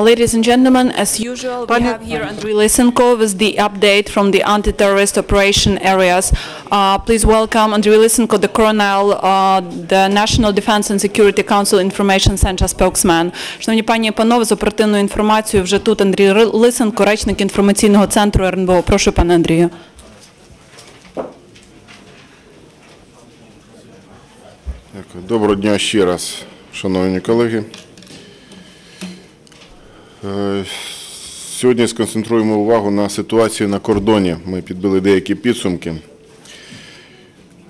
Ladies and gentlemen, as usual, we have here Andriy Lysenko with the update from the anti-terrorist operation areas. Please welcome Andriy Lysenko, the Colonel, the National Defense and Security Council Information Center spokesman. Шановні пані і панове, з оперативною інформацією вже тут Андрій Лисенко, речник інформаційного центру РНБО. Прошу, пане Андрію. Доброго дня ще раз, шановні колеги. Сьогодні сконцентруємо увагу на ситуацію на кордоні. Ми підбили деякі підсумки.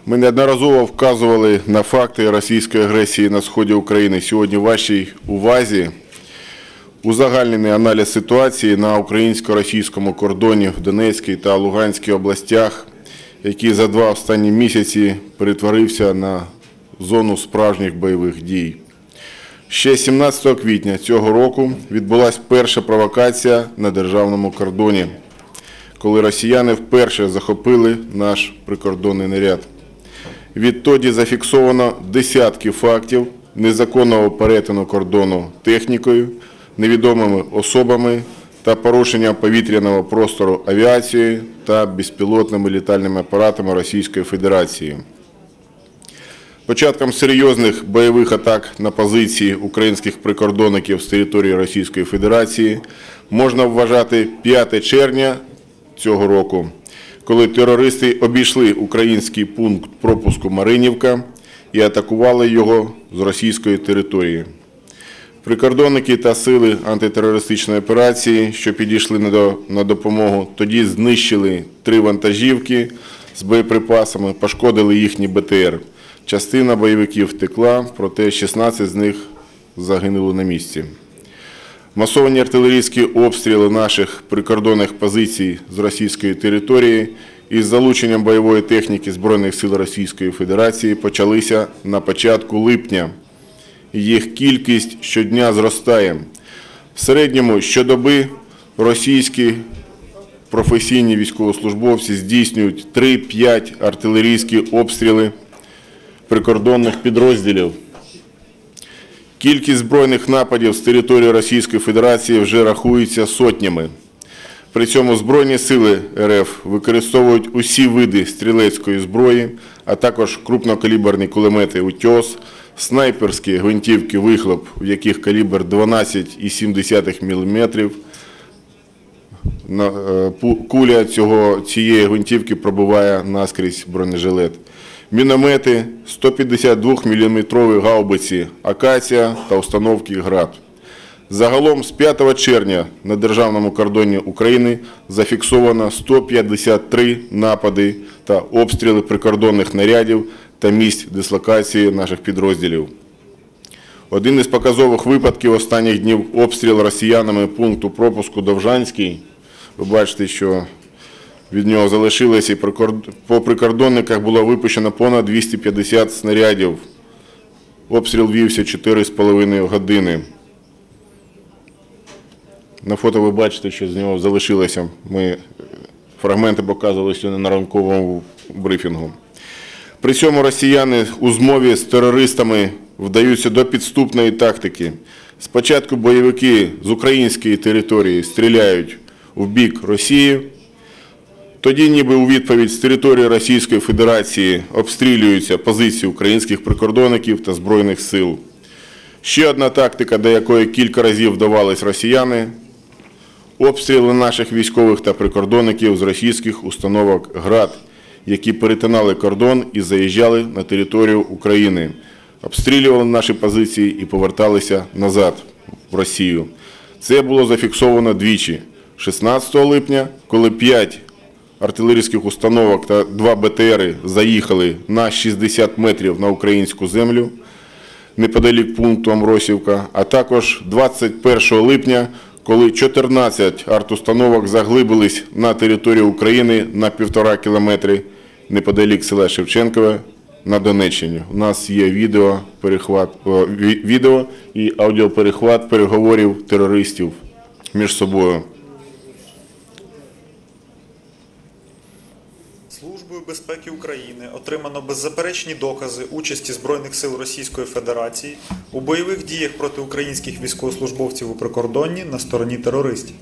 Ми неодноразово вказували на факти російської агресії на сході України. Сьогодні в вашій увазі узагальнений аналіз ситуації на українсько-російському кордоні в Донецькій та Луганській областях, який за 2 останні місяці перетворився на зону справжніх бойових дій. Ще 17 квітня цього року відбулася перша провокація на державному кордоні, коли росіяни вперше захопили наш прикордонний наряд. Відтоді зафіксовано десятки фактів незаконного перетину кордону технікою, невідомими особами та порушення повітряного простору авіацією та безпілотними літальними апаратами Російської Федерації. Початком серйозних бойових атак на позиції українських прикордонників з території Російської Федерації можна вважати 5 червня цього року, коли терористи обійшли український пункт пропуску Маринівка і атакували його з російської території. Прикордонники та сили антитерористичної операції, що підійшли на допомогу, тоді знищили 3 вантажівки з боєприпасами, пошкодили їхні БТР. Частина бойовиків втекла, проте 16 з них загинули на місці. Масовані артилерійські обстріли наших прикордонних позицій з російської території із залученням бойової техніки Збройних сил Російської Федерації почалися на початку липня. Їх кількість щодня зростає. В середньому щодоби російські професійні військовослужбовці здійснюють 3-5 артилерійські обстріли прикордонних підрозділів. Кількість збройних нападів з території Російської Федерації вже рахується сотнями. При цьому Збройні сили РФ використовують усі види стрілецької зброї, а також крупнокаліберні кулемети «Утес», снайперські гвинтівки «Вихлоп», в яких калібр 12,7 мм. Куля цієї гвинтівки пробиває наскрізь бронежилет. Міномети, 152-мм гаубиці «Акація» та установки «Град». Загалом з 5 червня на державному кордоні України зафіксовано 153 напади та обстріли прикордонних нарядів та місць дислокації наших підрозділів. Один із показових випадків останніх днів – обстріл росіянами пункту пропуску Довжанський. Ви бачите, що від нього залишилося, і по прикордонниках було випущено понад 250 снарядів. Обстріл вівся 4,5 години. На фото ви бачите, що з нього залишилося. Ми фрагменти показували сьогодні на ранковому брифінгу. При цьому росіяни у змові з терористами вдаються до підступної тактики. Спочатку бойовики з української території стріляють в бік Росії, тоді ніби у відповідь з території Російської Федерації обстрілюються позиції українських прикордонників та Збройних сил. Ще одна тактика, до якої кілька разів вдавались росіяни – обстріли наших військових та прикордонників з російських установок «Град», які перетинали кордон і заїжджали на територію України, обстрілювали наші позиції і поверталися назад в Росію. Це було зафіксовано двічі. 16 липня, коли 5 артилерійських установок та 2 БТРи заїхали на 60 метрів на українську землю, неподалік пункту Амросівка, а також 21 липня, коли 14 артустановок заглибились на територію України на 1,5 кілометри неподалік села Шевченкове на Донеччині. У нас є відео і аудіоперехват переговорів терористів між собою. Службою безпеки України отримано беззаперечні докази участі Збройних сил Російської Федерації у бойових діях проти українських військовослужбовців у прикордонні на стороні терористів.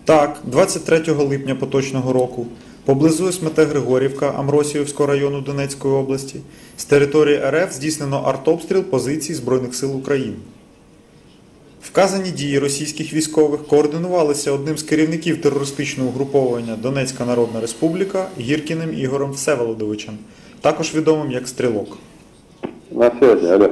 Так, 23 липня поточного року поблизу СМТ Григорівка Амросіївського району Донецької області з території РФ здійснено артобстріл позицій Збройних сил України. Вказані дії російських військових координувалися одним з керівників терористичного угруповання Донецька Народна Республіка Гіркіним Ігорем Всеволодовичем, також відомим як Стрілок. На связи, алло.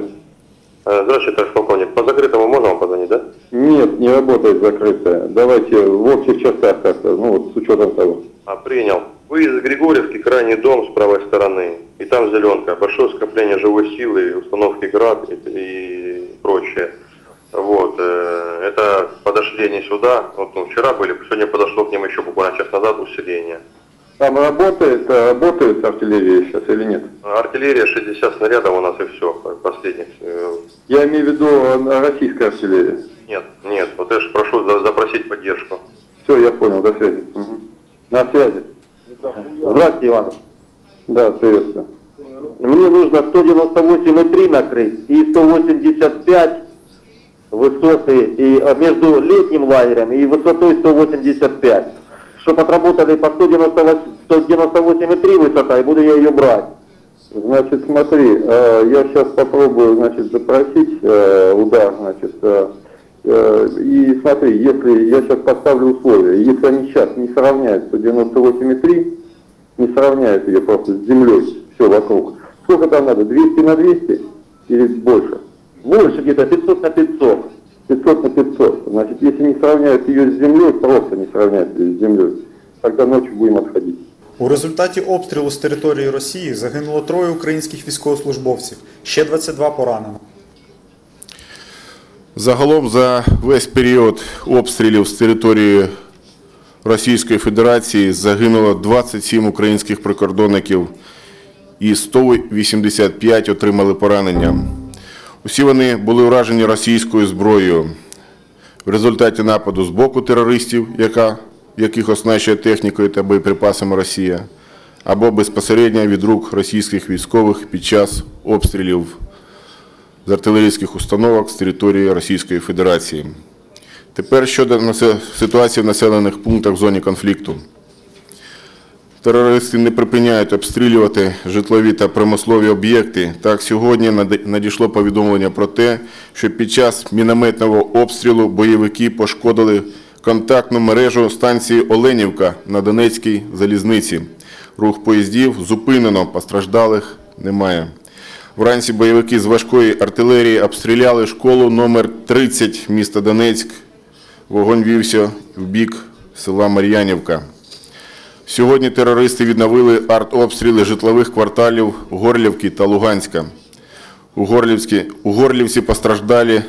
Здравствуйте, товарищ полковник. По закрытому можно вам позвонить, да? Нет, не работает закрытая. Давайте в общих чертах как-то, ну вот с учетом того. Принял. Выезд Григорьевский, крайний дом с правой стороны. И там зеленка. Большое скопление живой силы, установки ГРАД и прочее. Вот. Это подошли они сюда. Вот, вчера были, сегодня подошло к ним еще буквально час назад усиление. Там работает артиллерия сейчас или нет? Артиллерия 60 снарядов у нас и все, последних. Я имею в виду российская артиллерия. Нет, вот я же прошу запросить поддержку. Все, я понял, до связи. Угу. На связи. Здравствуйте, Иван. Да, приветствую. Мне нужно 198,3 накрыть и 185 высоты и между летним лагерем и высотой 185. Чтобы отработали по 198,3 высота, и буду я ее брать. Значит, смотри, я сейчас попробую, значит, запросить удар, значит, и смотри, если я сейчас поставлю условия, если они сейчас не сравняют 198,3, не сравняют ее просто с землей, все вокруг, сколько там надо, 200 на 200 или больше? Больше где-то 500 на 500. 500 на 500. Значит, если не сравняют ее с землей, просто не сравняют ее с землей, тогда ночью будем отходить. У результаті обстрілу з території Росії загинуло 3 українських військовослужбовців, ще 22 поранено. Загалом за весь період обстрілів з території Російської Федерації загинуло 27 українських прикордонників і 185 отримали поранення. Усі вони були уражені російською зброєю в результаті нападу з боку терористів, яких оснащує технікою та боєприпасами Росія, або безпосередньо від рук російських військових під час обстрілів з артилерійських установок з території Російської Федерації. Тепер щодо ситуації в населених пунктах в зоні конфлікту. Терористи не припиняють обстрілювати житлові та промислові об'єкти. Так, сьогодні надійшло повідомлення про те, що під час мінометного обстрілу бойовики пошкодили контактну мережу станції Оленівка на Донецькій залізниці. Рух поїздів зупинено, постраждалих немає. Вранці бойовики з важкої артилерії обстріляли школу номер 30 міста Донецьк. Вогонь вівся в бік села Мар'янівка. Сьогодні терористи відновили артобстріли житлових кварталів Горлівки та Луганська. У Горлівці постраждалі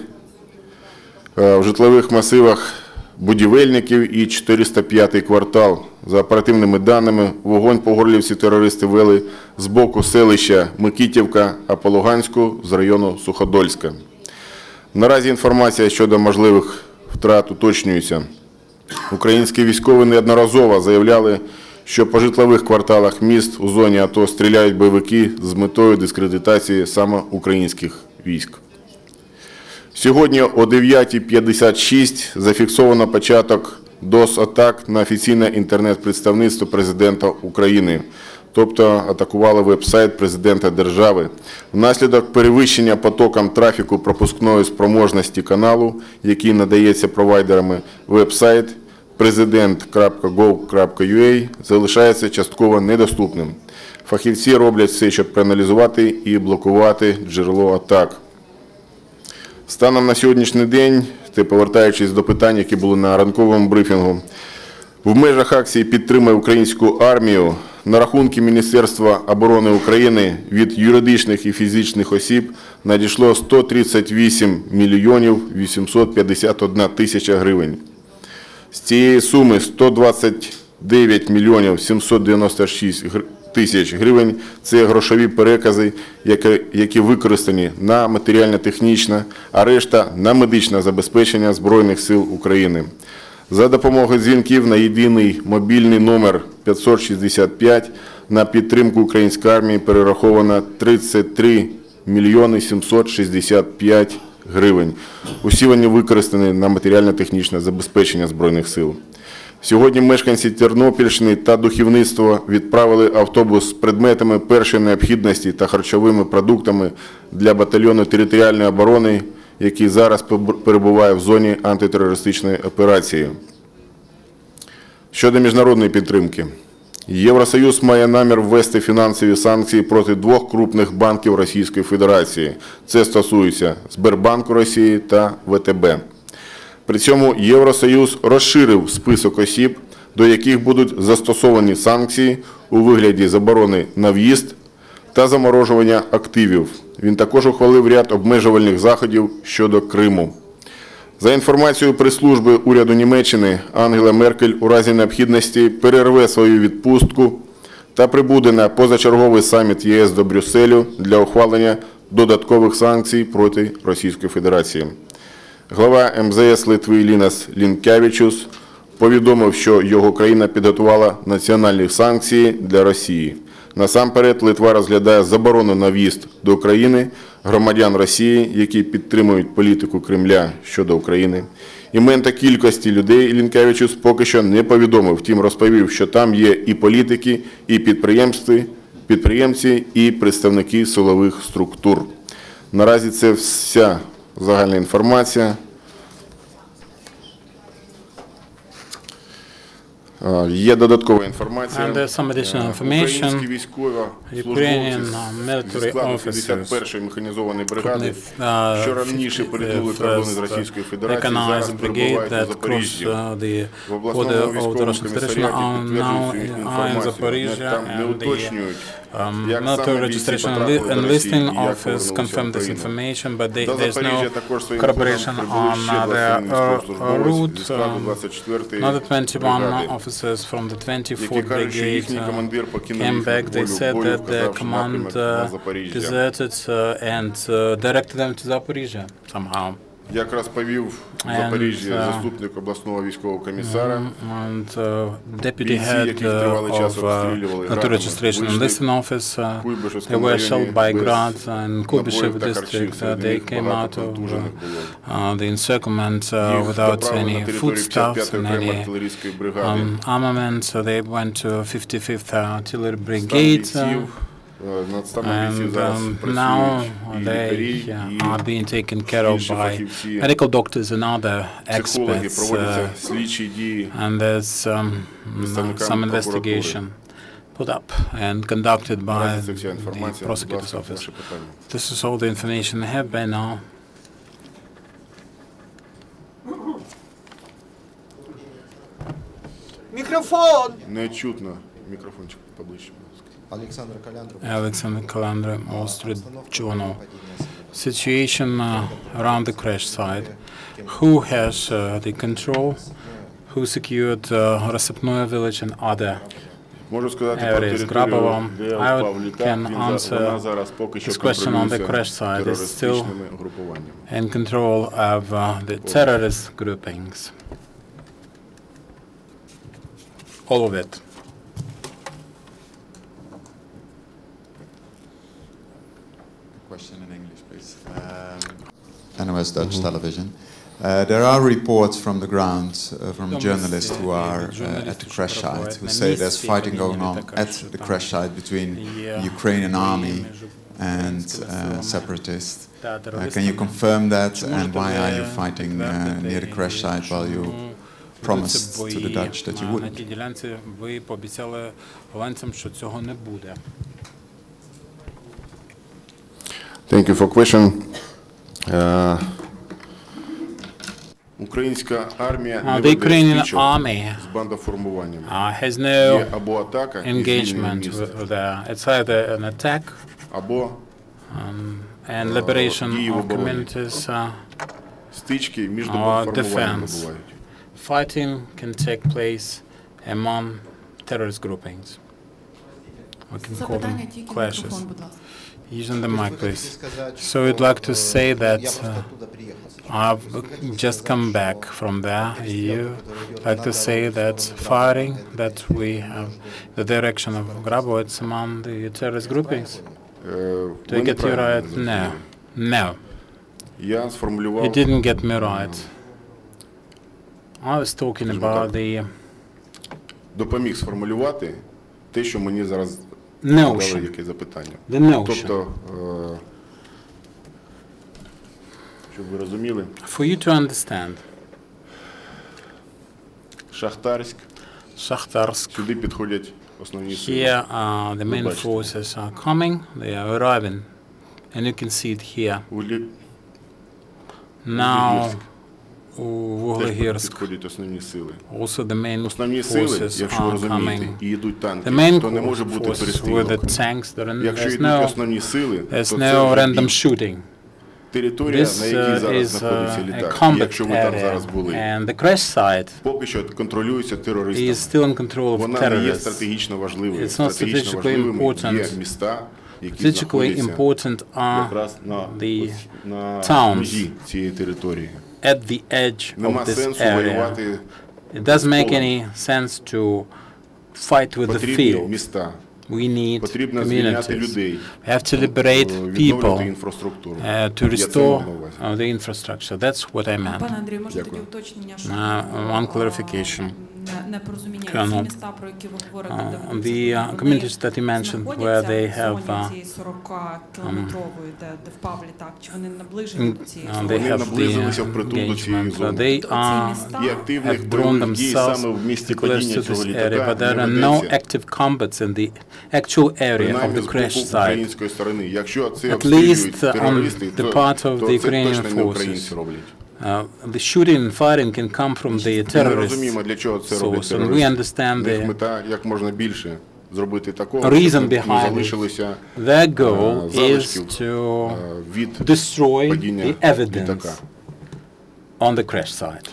в житлових масивах будівельників і 405-й квартал. За оперативними даними, вогонь по Горлівці терористи вели з боку селища Микитівка, а по Луганську – з району Суходольська. Наразі інформація щодо можливих втрат уточнюється. Українські військові неодноразово заявляли, що по житлових кварталах міст у зоні АТО стріляють бойовики з метою дискредитації саме українських військ. Сьогодні о 9:56 зафіксовано початок DOS-атак на офіційне інтернет-представництво президента України, тобто атакували веб-сайт президента держави. Внаслідок перевищення потоком трафіку пропускної спроможності каналу, який надається провайдерами, веб-сайт president.gov.ua залишається частково недоступним. Фахівці роблять все, щоб проаналізувати і блокувати джерело атак. Станом на сьогоднішній день, повертаючись до питань, які були на ранковому брифінгу, в межах акції «Підтримай українську армію» на рахунки Міністерства оборони України від юридичних і фізичних осіб надійшло 138 мільйонів 851 тисяча гривень. З цієї суми 129 мільйонів 796 тисяч гривень – це грошові перекази, які використані на матеріально-технічне, а решта – на медичне забезпечення Збройних сил України. За допомогою дзвінків на єдиний мобільний номер 565 на підтримку української армії перераховано 33 мільйони 765 гривень. Усі вони використані на матеріально-технічне забезпечення Збройних сил. Сьогодні мешканці Тернопільщини та духовництво відправили автобус з предметами першої необхідності та харчовими продуктами для батальйону територіальної оборони, який зараз перебуває в зоні антитерористичної операції. Щодо міжнародної підтримки. Євросоюз має намір ввести фінансові санкції проти двох крупних банків Російської Федерації. Це стосується Сбербанку Росії та ВТБ. При цьому Євросоюз розширив список осіб, до яких будуть застосовані санкції у вигляді заборони на в'їзд та заморожування активів. Він також ухвалив ряд обмежувальних заходів щодо Криму. За інформацією прес-служби уряду Німеччини, Ангела Меркель у разі необхідності перерве свою відпустку та прибуде на позачерговий саміт ЄС до Брюсселю для ухвалення додаткових санкцій проти Російської Федерації. Глава МЗС Литви Лінас Лінкявічус повідомив, що його країна підготувала національні санкції для Росії. Насамперед, Литва розглядає заборону на в'їзд до України громадян Росії, які підтримують політику Кремля щодо України. Імен та кількості людей Лінкявічус поки що не повідомив, втім розповів, що там є і політики, і підприємці, і представники силових структур. Наразі це вся загальна інформація. Є додаткова інформація. And there's some additional information. Українські військові Ukrainian службовці зі military складу officers 51-ї механізованої бригади, що раніше перетнули кордони з Російської Федерації, зараз перебувають у Запоріжжі. В обласному військовому комісаріаті підтверджують цю інформацію. Там не уточнюють, як саме бійці потрапили до Росії і як повернулися confirmed this в Україну. information, but До there's Запоріжжя no також своїм corroboration ходом прибули ще on their 21 військовослужбовець зі складу route. 24-ї Another 21 бригади, officers from the 24th які кажуть, що brigade їхній командир покинув came їхню back. They said волю, that their вказавши command напрямок на Запоріжжя. deserted and directed them to Zaporizhia somehow. Як розповів в Запоріжжі заступник обласного військового комісара, Deputy бійці, head яких тривалий час of обстрілювали NATO градами, registration in вийшли this office, в they Куйбишевському were shelled by районі Grad без in Kubyshev набоїв та харчів, district. серед They них came багато out of контужених було. the encirclement Їх without доправили на any територію foodstuffs 55-ї and окремої any артилерійської бригади. armament. So they went to 55th Artillery Стан Brigade. бійців, над станом бійців And зараз now працюють і лікарі, they і are being taken care of інші by фахівці, medical doctors and other психологи, experts. проводяться слідчі дії And there's some investigation put up and conducted by Наразі це вся the інформація. Будь prosecutor's ласка, office. ваші питання. This is all the information I have by now. Мікрофон! Не чутно. Мікрофончик поближче, будь ласка. Олександр Каляндров. Alexander Kalandra, Wall Street Journal. Situation around the crash site. Who has the control? Who secured Rasipnoye village and other Можу сказати про areas? територію, Grabova. де I впав літак. can Вона answer зараз поки що this question on the crash контролюється site. It's still терористичними групуваннями. in control of the terrorist groupings. All of it. Question in English, please. NOS Dutch television. There are reports from the ground from journalists who are at the crash site who say there's fighting going on at the crash site between the Ukrainian army and separatists. Can you confirm that, and why are you fighting near the crash site while you promised to the Dutch that you На wouldn't? тій ділянці ви пообіцяли голландцям, що цього не буде. Thank you for question. Українська армія не The веде Ukrainian стичок army з бандоформуванням. has Є no або атака і звільнення engagement міста, with there. It's either an attack або and liberation дії в of обороні. communities. стички між Or бандоформуваннями defense. бувають. Fighting can take place among terrorist groupings. We can call them Запитання тільки clashes. мікрофон, будь ласка. Using the mic, please. So we'd like to say that I've just come back from there. You like to say that firing that we have the direction of Graboids among the terrorist groupings? Do I get you right? No. No. You didn't get me right. I was talking about the допоміг сформулювати те, що мені зараз notion. яке запитання. The notion. Тобто, щоб ви розуміли, For you to understand, Шахтарськ, сюди підходять основні сили. Here the main forces are coming, they are arriving, and you can see it here. Now, Вуглегірськ. Also the main forces are coming. The main forces with the tanks, there's no random shooting. This is a combat area, and the crash site is still in control of terrorists. It's not strategically important. Strategically important are the towns at the edge of this area. It doesn't make any sense to fight with the field. We need communities. We have to liberate people to restore the infrastructure. That's what I meant. One clarification. Colonel, the communities that you mentioned where they have the engagement, they have drawn themselves close to this area, but there are no active combats in the actual area of the crash site, at least on the part of the Ukrainian forces. The shooting and firing can come from the terrorist source, and we understand the reason behind it. Their goal is to destroy the evidence on the crash site,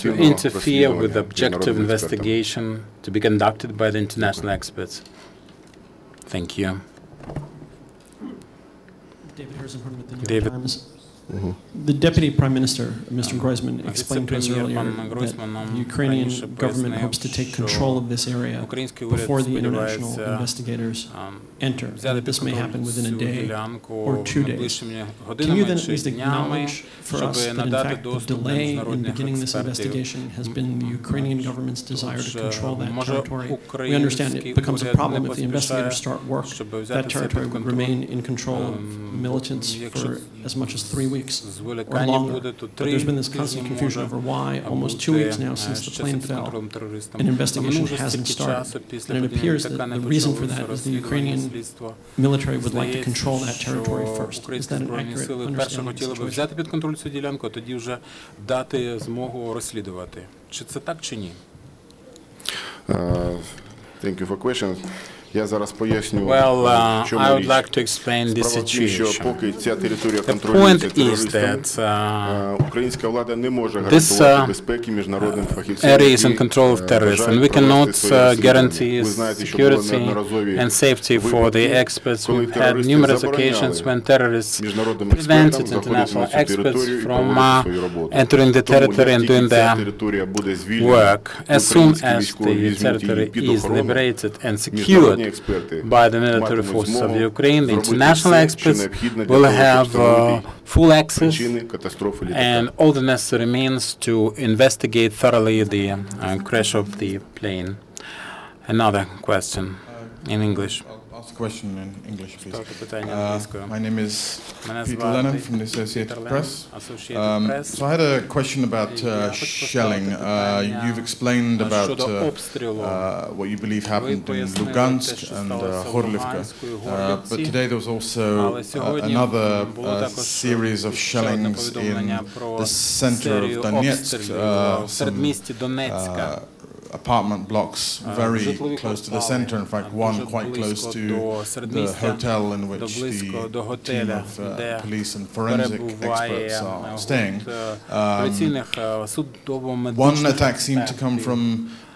to interfere with objective investigation to be conducted by the international experts. Thank you. David Harrison with the New York Times. The Deputy Prime Minister, Mr. Groisman, explained to us earlier that the Ukrainian government hopes to take control of this area before the international investigators enter, and that this may happen within a day or 2 days. Can you then at least acknowledge for us that in fact the delay in beginning this investigation has been the Ukrainian government's desire to control that territory? We understand it becomes a problem if the investigators start work. That territory would remain in control of militants for as much as 3 weeks or longer. But there's been this constant confusion over why, almost 2 weeks now since the plane fell, an investigation hasn't started. And it appears that the reason for that is the Ukrainian military would like to control that territory first. Is that an accurate understanding of the situation? Під контроль цю ділянку, а тоді вже дати змогу розслідувати. Чи це так, чи ні? Thank you for questions. Я зараз поясню, I would like to explain this situation. The point is that українська влада не може this area is in control of terrorists, and we cannot guarantee security and safety for the experts. We've had numerous occasions when terrorists prevented international experts from entering the territory and doing their work. As soon as the territory is liberated and secured by the military forces of Ukraine, the international experts will have full access and all the necessary means to investigate thoroughly the crash of the plane. Another question in English. I'll ask a question in English, please. My name is Peter Lennon from the Associated Press. So I had a question about shelling. You've explained about what you believe happened in Lugansk and Horlivka, but today there was also another series of shellings in the center of Donetsk, apartment blocks very close to the center, in fact one quite close to the hotel in which the team of police and forensic experts are staying. One attack seemed to come from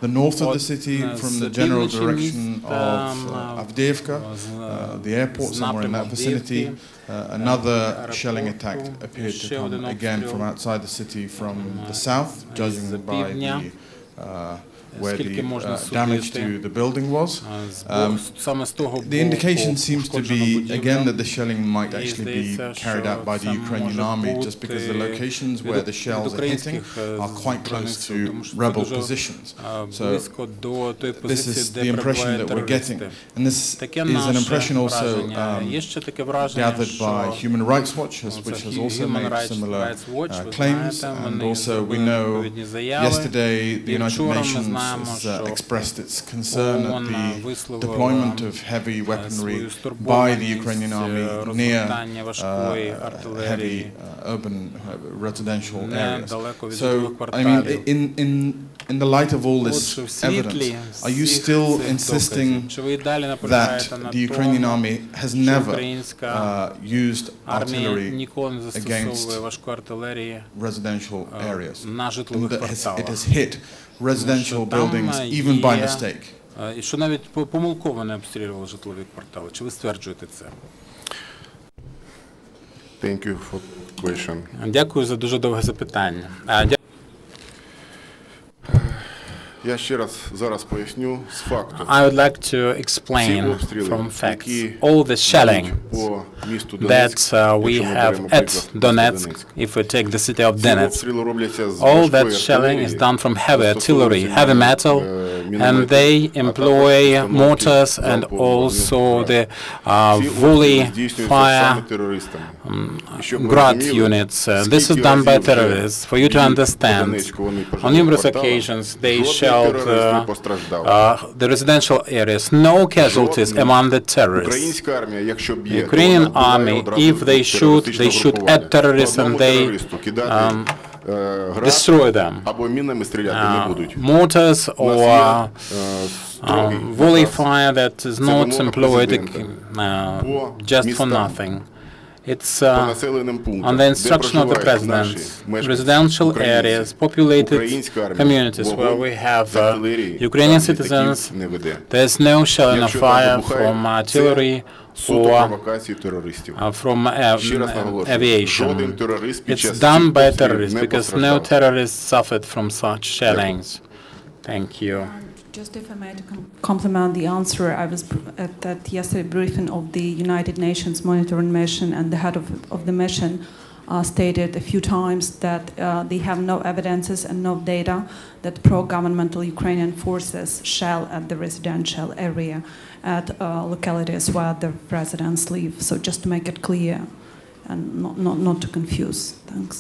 the north of the city, from the general direction of Avdiivka, the airport, somewhere in that vicinity. Another shelling attack appeared to come again from outside the city from the south, judging by where the damage to the building was. The indication seems to be, again, that the shelling might actually be carried out by the Ukrainian army, just because the locations where the shells are hitting are quite close to rebel positions. So this is the impression that we're getting. And this is an impression also gathered by Human Rights Watch, which has also made similar claims. And also we know yesterday the United Nations has expressed its concern at the deployment of heavy weaponry by the Ukrainian army near heavy urban residential areas. So, I mean, in the light of all this evidence, are you still insisting that the Ukrainian army has never used artillery against residential areas? And that it has hit residential buildings even by mistake. І що навіть помилково не обстрілювали житлові квартали. Чи ви стверджуєте це? Thank you for question. Дякую за дуже довге запитання. Я ще раз зараз поясню з факту. I would like to explain from facts all the shelling that we have at Donetsk, if we take the city of Donetsk. All that shelling is done from heavy artillery, heavy metal, and they employ mortars and also the volley fire grad units. This is done by terrorists. For you to understand, on numerous occasions they shelled the residential areas. No casualties among the terrorists. The Ukrainian army, if they shoot at terrorists and they destroy them. Mortars or volley fire that is not employed just for nothing. It's on the instruction of the president. Residential areas, populated communities where we have Ukrainian citizens, there's no shelling of fire from artillery or from aviation. It's done by terrorists because no terrorists suffered from such shellings. Thank you. Just if I may complement the answer, I was at that yesterday briefing of the United Nations monitoring mission, and the head of the mission stated a few times that they have no evidences and no data that pro-governmental Ukrainian forces shell at the residential area at localities where the residents live. So just to make it clear and not to confuse. Thanks.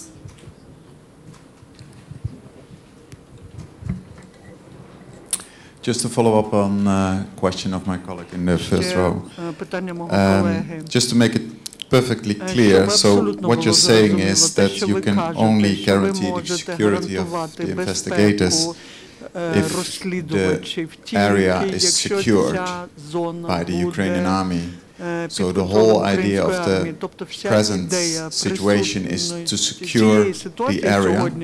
Just to follow up on a question of my colleague in the first row, just to make it perfectly clear, so what you're saying is that you can only guarantee the security of the investigators if the area is secured by the Ukrainian army. So the whole idea of the present situation is to secure the area around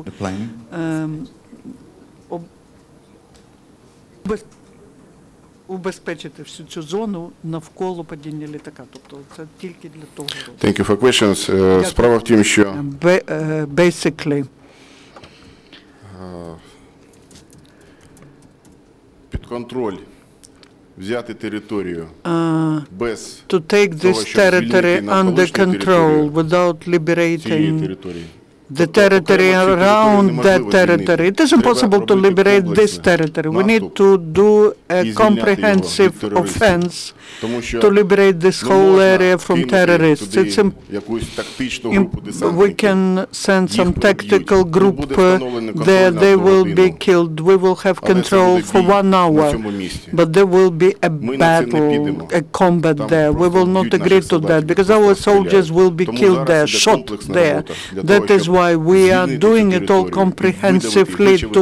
the plane. Убезпечити всю цю зону навколо падіння літака. Тобто це тільки для того. Thank you for questions. Справа в тім, що basically під контроль взяти територію без to take this territory under control without liberating the territory around that territory. It is impossible to liberate this territory. We need to do a comprehensive offense to liberate this whole area from terrorists. We can send some tactical group there. They will be killed. We will have control for 1 hour, but there will be a battle, a combat there. We will not agree to that because our soldiers will be killed there, shot there. That is why we are doing it all comprehensively to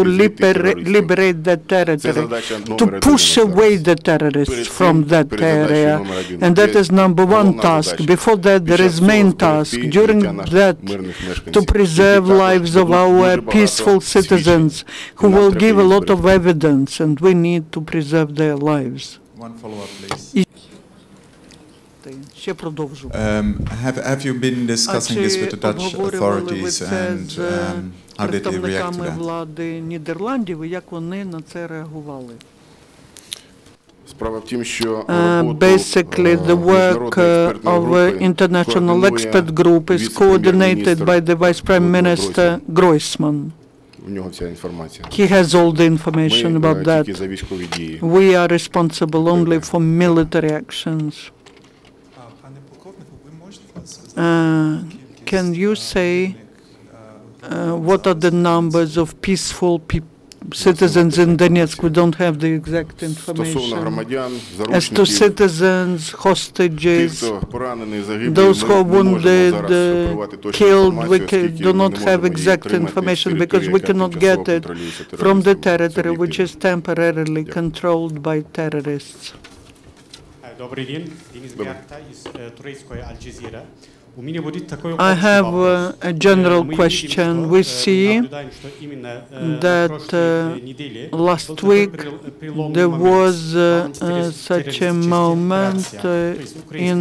liberate that territory, to push away the terrorists from that area. And that is number 1 task. Before that, there is main task. During that, to preserve lives of our peaceful citizens who will give a lot of evidence, and we need to preserve their lives. One follow-up, please. Have you been discussing this with the Dutch authorities and how did they react to that? Влади Нідерландів і як вони на це реагували? Basically, the work of international expert group is coordinated by the Vice Prime Minister Groysman. He has all the information about that. We are responsible only for military actions. Can you say what are the numbers of peaceful citizens in Donetsk? We don't have the exact information. As to citizens, hostages, those who are wounded, killed, we do not have exact information because we cannot get it from the territory which is temporarily controlled by terrorists. Добрый день, Денис Биарта из турецкой Аль-Джазира. I have a general question. We see that last week there was such a moment in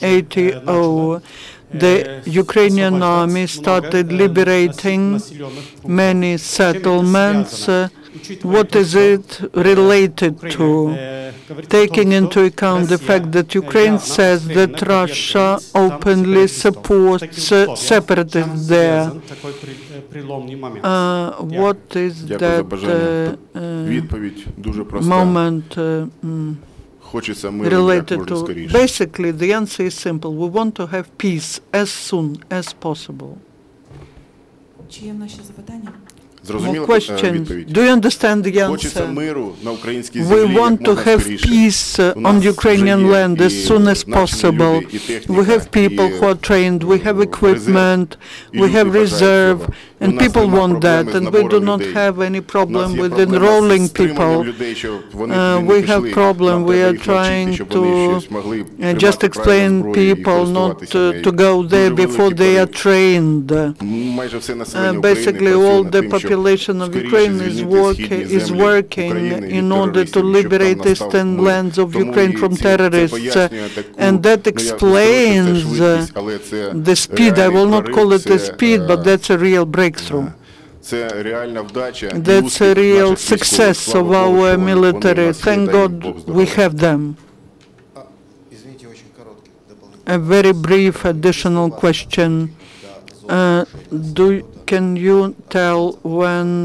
1980. The Ukrainian army started liberating many settlements. What is it related to? Taking into account the fact that Ukraine says that Russia openly supports separatists there. What is that moment related to? Basically, the answer is simple. We want to have peace as soon as possible. More questions? Do you understand the answer? We want to have peace on Ukrainian land as soon as possible. We have people who are trained, we have equipment, we have reserve, and people want that, and we do not have any problem with enrolling people. We have problem, we are trying to just explain people not to go there before they are trained. Basically, all the population of Ukraine is working in order to liberate eastern lands of Ukraine from terrorists, and that explains the speed. I will not call it a speed, but that's a real breakthrough. That's a real success of our military. Thank God we have them. A very brief additional question. Can you tell when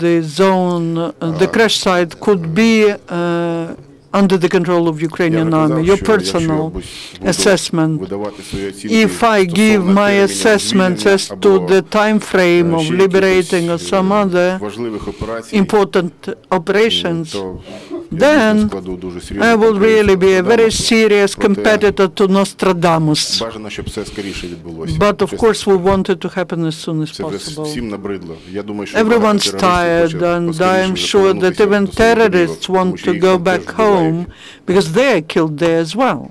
the zone, the crash site could be under the control of Ukrainian army? Your personal assessment. If I give my assessments as to the time frame of liberating or some other important operations, then I will really be a very serious competitor to Nostradamus. But of course we want it to happen as soon as possible. Everyone's tired, and I am sure that even terrorists want to go back home because they are killed there as well.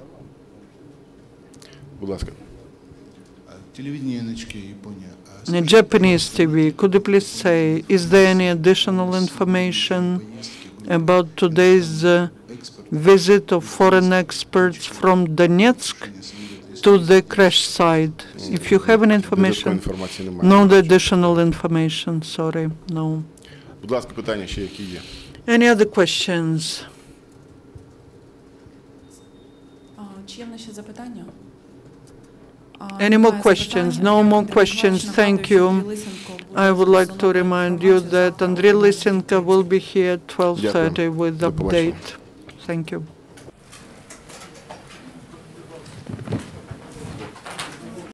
In Japanese TV, could you please say, is there any additional information about today's visit of foreign experts from Donetsk to the crash site? If you have any information, no additional information, sorry, no. Any other questions? Any more questions? No more questions. Thank you. I would like to remind you that Andriy Lysenko will be here at 12:30 with the update. Thank you.